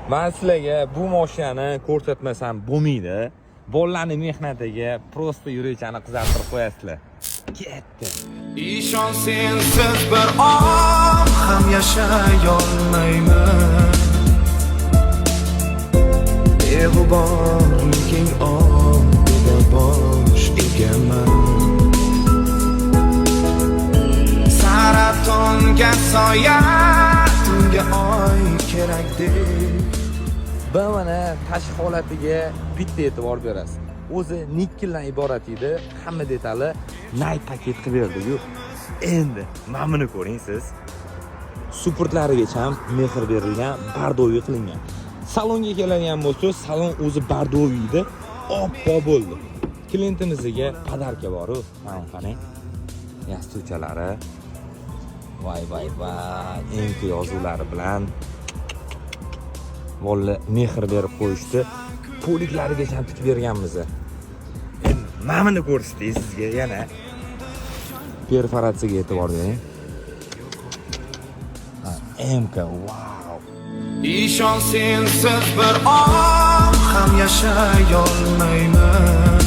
Men sizlarga bu mashinani ko'rsatmasam bo'lmaydi. Bolalarning mehnatiga prosta yurakchani qizartirib qo'yasizlar. Ketdi. İşon sensiz bir an ham yashayolmayman. Beg'uborliging oldida bosh egaman. Saratonga soya, tunga oy kerakdek. Mana tashqi holatiga bitta e'tibor berasiz. O'zi nikkeldan iborat edi. Hamma detali night paket qilib berdi-ku. Endi mana buni ko'ring siz. Supportlarigacha ham mehr berilgan, bardoviy qilingan. Salonga keladigan bo'lsa, salon o'zi bardoviydi, oppoq bo'ldi. Klientimizga podarka bor-ku, mana qarang. Yastovchalari. Voy, eng yozuvlari bilan Volla mehr berib qo'yishdi. Poliklarigacha ham tikib berganmiz. Endi mana buni ko'rsatdik sizga yana. Perforatsiyaga e'tibor bering. MK, wow. İşon sensiz bir an ham yashayolmayman.